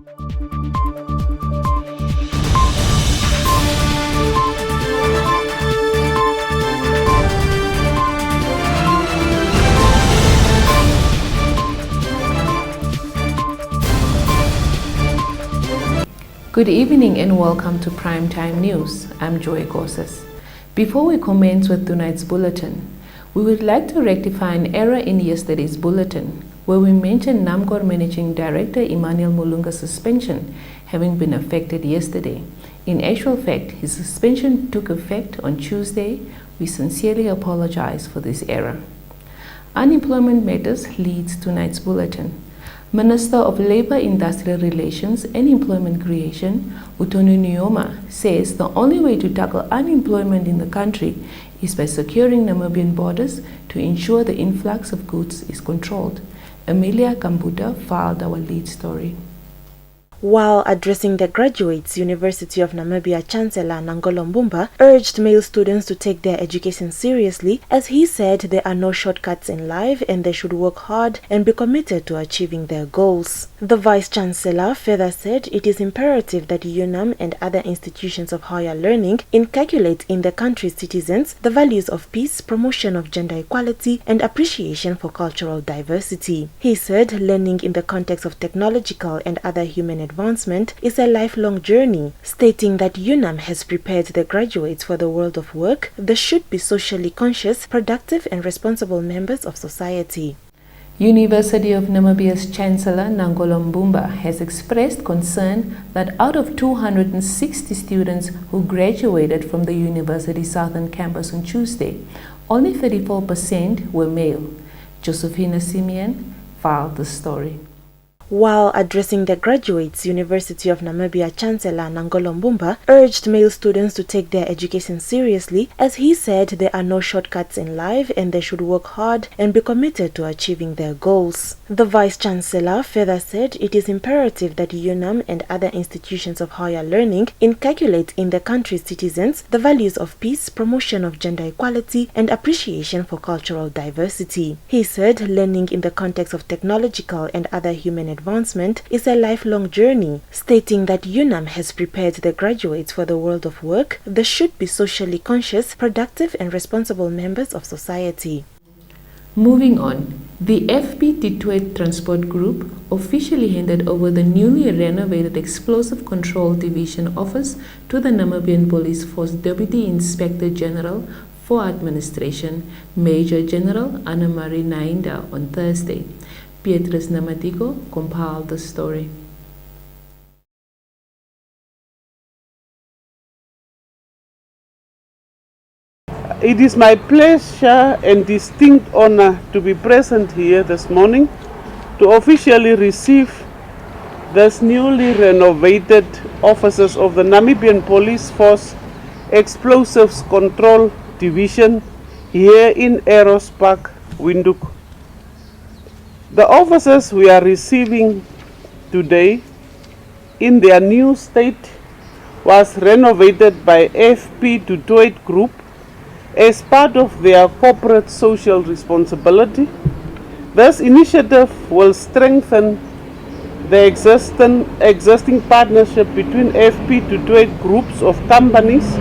Good evening and welcome to Primetime News. I'm Joy Gosses. Before we commence with tonight's bulletin, we would like to rectify an error in yesterday's bulletin where we mentioned NAMCOR Managing Director Emmanuel Mulunga's suspension having been affected yesterday. In actual fact, his suspension took effect on Tuesday. We sincerely apologize for this error. Unemployment matters leads tonight's bulletin. Minister of Labour, Industrial Relations and Employment Creation, Utonu Nyoma, says the only way to tackle unemployment in the country is by securing Namibian borders to ensure the influx of goods is controlled. Amelia Kambuta filed our lead story. While addressing the graduates, University of Namibia Chancellor Nangolo Mbumba urged male students to take their education seriously, as he said there are no shortcuts in life and they should work hard and be committed to achieving their goals. The Vice-Chancellor further said it is imperative that UNAM and other institutions of higher learning inculcate in the country's citizens the values of peace, promotion of gender equality, and appreciation for cultural diversity. He said learning in the context of technological and other human advancement is a lifelong journey, stating that UNAM has prepared the graduates for the world of work. They should be socially conscious, productive, and responsible members of society. University of Namibia's Chancellor Nangolo Mbumba has expressed concern that out of 260 students who graduated from the university's southern campus on Tuesday, only 34% were male. Josephina Simeon filed the story. While addressing the graduates, University of Namibia Chancellor Nangolo Mbumba urged male students to take their education seriously, as he said there are no shortcuts in life and they should work hard and be committed to achieving their goals. The Vice-Chancellor further said it is imperative that UNAM and other institutions of higher learning inculcate in the country's citizens the values of peace, promotion of gender equality, and appreciation for cultural diversity. He said learning in the context of technological and other human advancement is a lifelong journey, stating that UNAM has prepared the graduates for the world of work. They should be socially conscious, productive, and responsible members of society. Moving on, the FP Titwet Transport Group officially handed over the newly renovated Explosive Control Division office to the Namibian Police Force Deputy Inspector General for Administration, Major General Anna-Marie Nainda, on Thursday. Pietrus Namatiko compiled the story. It is my pleasure and distinct honor to be present here this morning to officially receive this newly renovated offices of the Namibian Police Force Explosives Control Division here in Eros Park, Windhoek. The officers we are receiving today in their new state was renovated by FP Titwet Group as part of their corporate social responsibility. This initiative will strengthen the existing partnership between FP Titwet groups of companies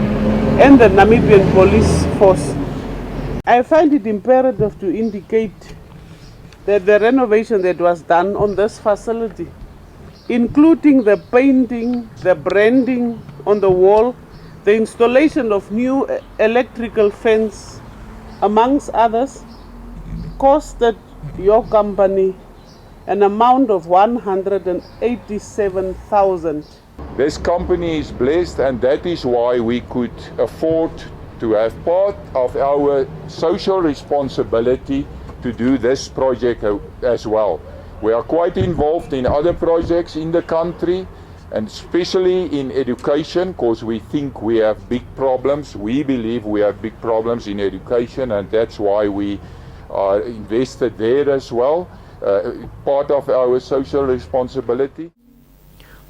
and the Namibian Police Force. I find it imperative to indicate that the renovation that was done on this facility, including the painting, the branding on the wall, the installation of new electrical fence, amongst others, costed your company an amount of 187,000. This company is blessed, and that is why we could afford to have part of our social responsibility to do this project as well. We are quite involved in other projects in the country, and especially in education, because we think we have big problems. We believe we have big problems in education, and that's why we are invested there as well, part of our social responsibility.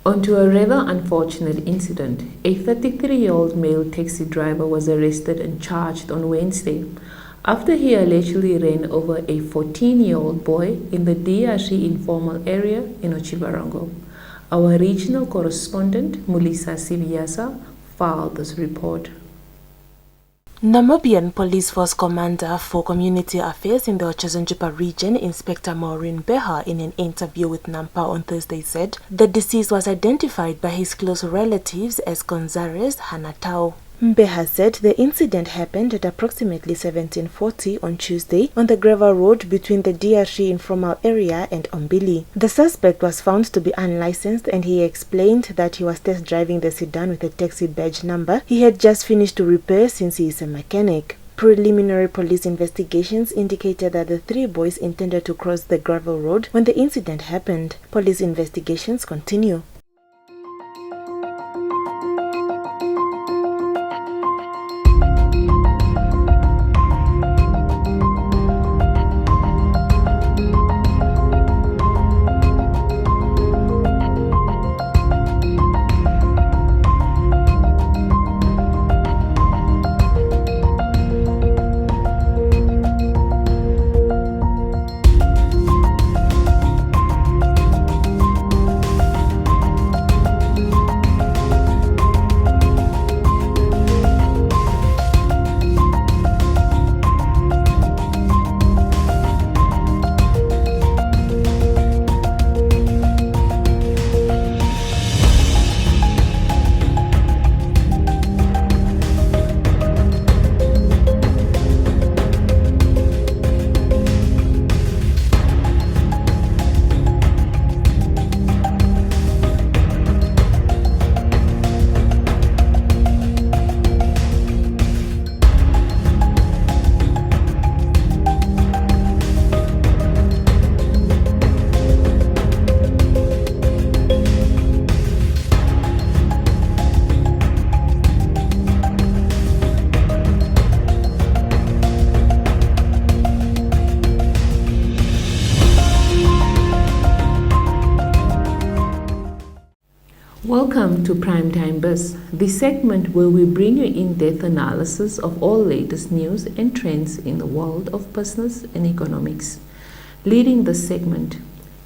Onto a rather unfortunate incident. A 33-year-old male taxi driver was arrested and charged on Wednesday after he allegedly ran over a 14-year-old boy in the DRC informal area in Otjiwarongo. Our regional correspondent, Mulisa Siviasa, filed this report. Namibian Police Force Commander for Community Affairs in the Otjozondjupa region, Inspector Maureen Beha, in an interview with Nampa on Thursday said the deceased was identified by his close relatives as Gonzales Hanatao. Mbeha said the incident happened at approximately 1740 on Tuesday on the gravel road between the DRC informal area and Ombili. The suspect was found to be unlicensed, and he explained that he was test driving the sedan with a taxi badge number he had just finished to repair since he is a mechanic. Preliminary police investigations indicated that the three boys intended to cross the gravel road when the incident happened. Police investigations continue. Welcome to Primetime Biz, the segment where we bring you in-depth analysis of all latest news and trends in the world of business and economics. Leading this segment,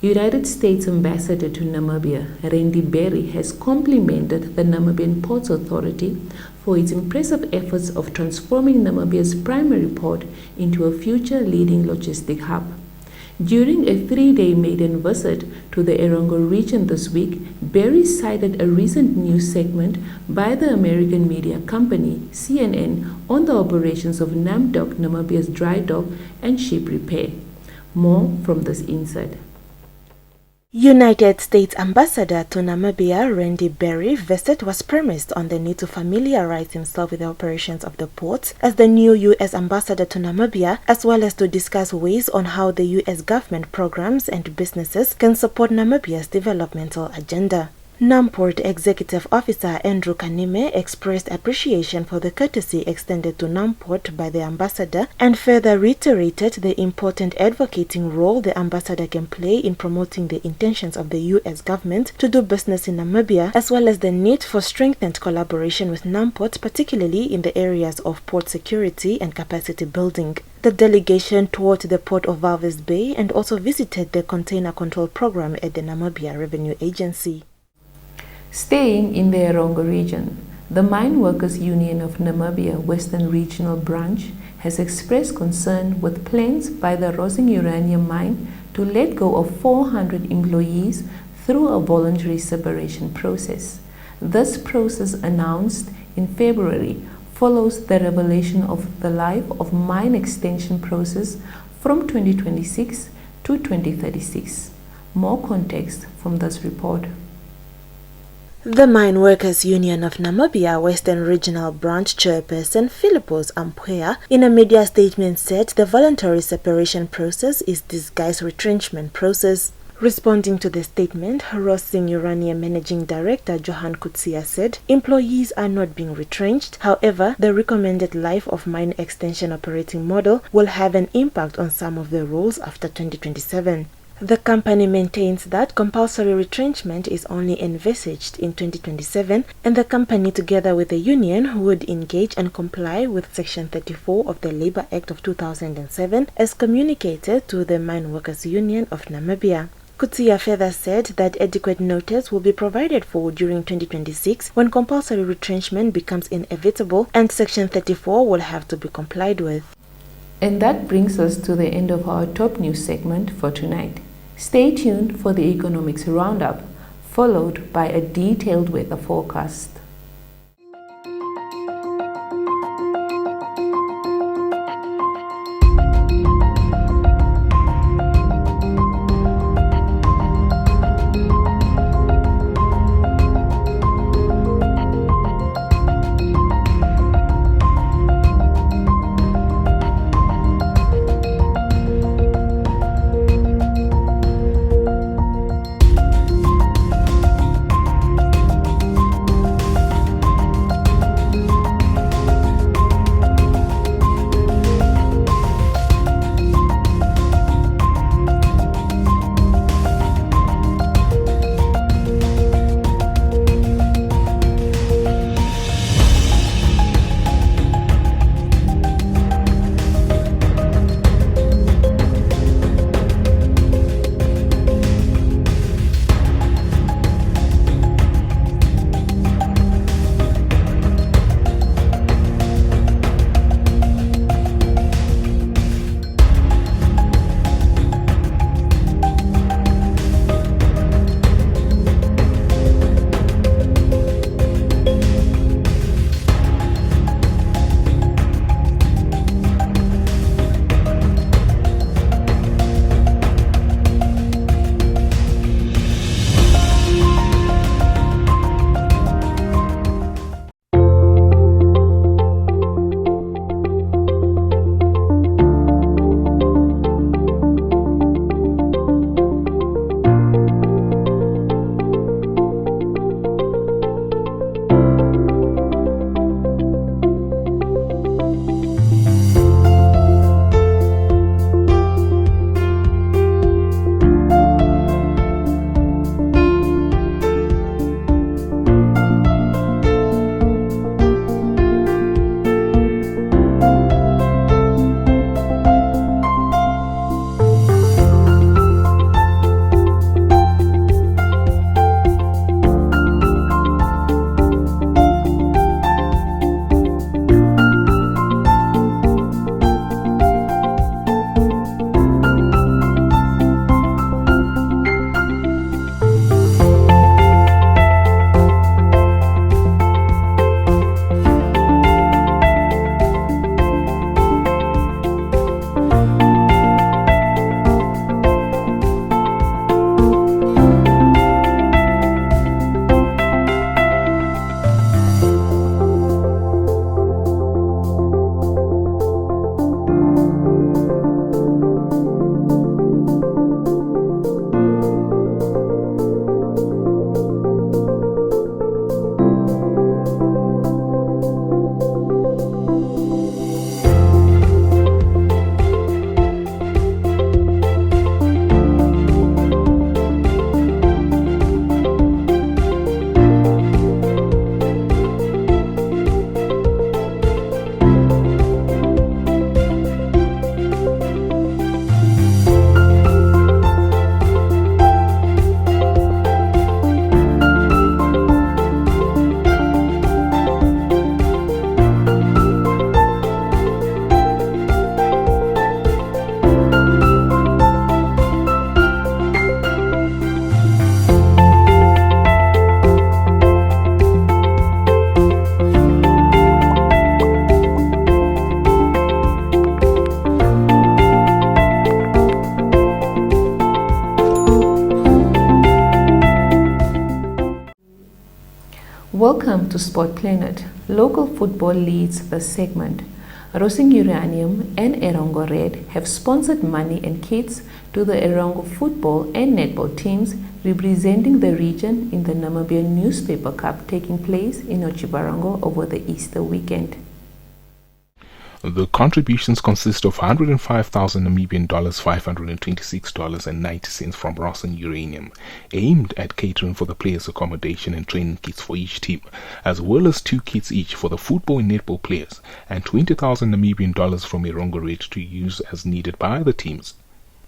United States Ambassador to Namibia, Randy Berry, has complimented the Namibian Ports Authority for its impressive efforts of transforming Namibia's primary port into a future leading logistic hub. During a 3-day maiden visit to the Erongo region this week, Berry cited a recent news segment by the American media company CNN on the operations of Namdok, Namibia's dry dock and ship repair. More from this insert. United States Ambassador to Namibia Randy Berry's visit was premised on the need to familiarize himself with the operations of the ports as the new U.S. Ambassador to Namibia, as well as to discuss ways on how the U.S. government programs and businesses can support Namibia's developmental agenda. Namport Executive Officer Andrew Kanime expressed appreciation for the courtesy extended to Namport by the ambassador and further reiterated the important advocating role the ambassador can play in promoting the intentions of the U.S. government to do business in Namibia, as well as the need for strengthened collaboration with Namport, particularly in the areas of port security and capacity building. The delegation toured the port of Walvis Bay and also visited the container control program at the Namibia Revenue Agency. Staying in the Erongo region, the Mine Workers Union of Namibia Western Regional Branch has expressed concern with plans by the Rosing Uranium Mine to let go of 400 employees through a voluntary separation process. This process, announced in February, follows the revelation of the life of mine extension process from 2026 to 2036. More context from this report. The Mine Workers Union of Namibia Western Regional Branch Chairperson Philippos Ampwea in a media statement said the voluntary separation process is disguised retrenchment process. Responding to the statement, Rosing Uranium Managing Director Johan Kutsia said employees are not being retrenched. However, the recommended life of mine extension operating model will have an impact on some of the roles after 2027. The company maintains that compulsory retrenchment is only envisaged in 2027, and the company, together with the union, would engage and comply with Section 34 of the Labour Act of 2007 as communicated to the Mine Workers Union of Namibia. Kutsiya further said that adequate notice will be provided for during 2026 when compulsory retrenchment becomes inevitable and Section 34 will have to be complied with. And that brings us to the end of our top news segment for tonight. Stay tuned for the economics roundup, followed by a detailed weather forecast. Welcome to Sport Planet. Local football leads the segment. Rosing Uranium and Erongo Red have sponsored money and kits to the Erongo football and netball teams representing the region in the Namibian Newspaper Cup taking place in Otjiwarongo over the Easter weekend. The contributions consist of 105,000 Namibian dollars, $526.90 from Rosing Uranium, aimed at catering for the players' accommodation and training kits for each team, as well as 2 kits each for the football and netball players, and 20,000 Namibian dollars from Erongo Red to use as needed by the teams.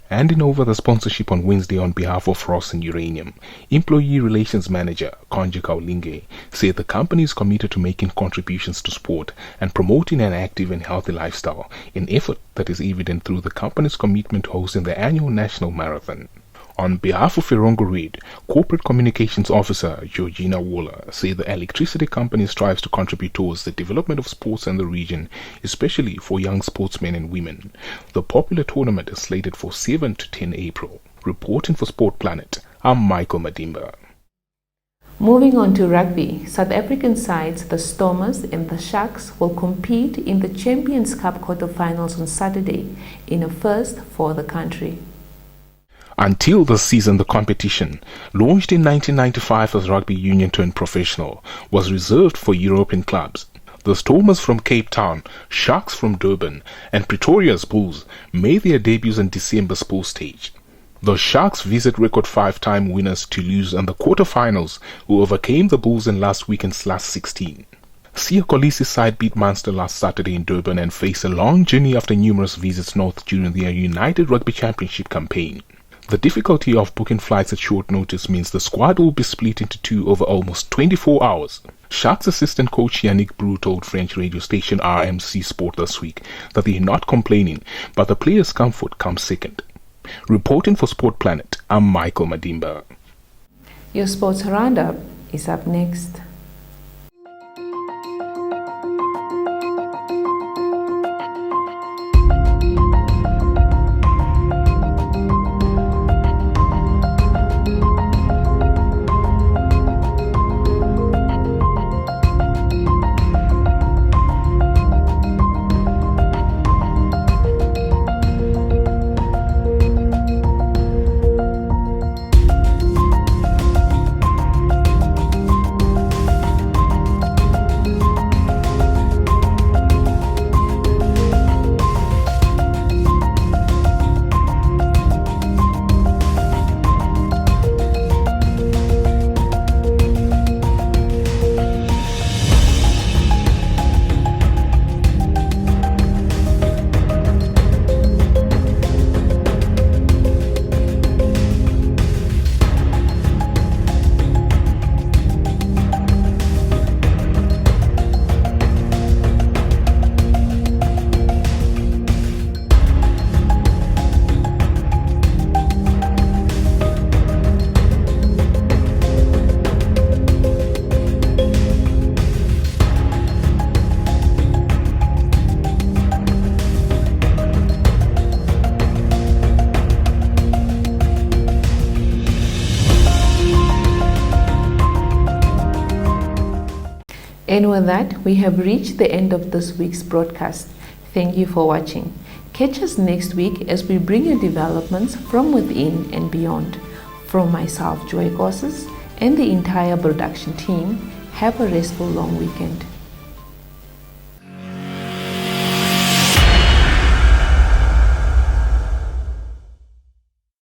Handing over the sponsorship on Wednesday on behalf of Rossing Uranium, Employee Relations Manager Konji Kaulinge said the company is committed to making contributions to sport and promoting an active and healthy lifestyle, an effort that is evident through the company's commitment to hosting the annual national marathon. On behalf of Erongo Reid, Corporate Communications Officer Georgina Waller said the electricity company strives to contribute towards the development of sports in the region, especially for young sportsmen and women. The popular tournament is slated for 7 to 10 April. Reporting for Sport Planet, I'm Michael Madimba. Moving on to rugby, South African sides, the Stormers and the Sharks, will compete in the Champions Cup quarterfinals on Saturday, in a first for the country. Until this season, the competition, launched in 1995 as rugby union turned professional, was reserved for European clubs. The Stormers from Cape Town, Sharks from Durban, and Pretoria's Bulls made their debuts on December sports stage. The Sharks visit record 5-time winners Toulouse in the quarterfinals, who overcame the Bulls in last weekend's last 16. Siya Kolisi's side beat Munster last Saturday in Durban and face a long journey after numerous visits north during their United Rugby Championship campaign. The difficulty of booking flights at short notice means the squad will be split into two over almost 24 hours. Sharks assistant coach Yannick Brou told French radio station RMC Sport this week that they are not complaining, but the players' comfort comes second. Reporting for Sport Planet, I'm Michael Madimba. Your sports roundup is up next. And with that, we have reached the end of this week's broadcast. Thank you for watching. Catch us next week as we bring you developments from within and beyond. From myself, Joy Gosses, and the entire production team, have a restful long weekend.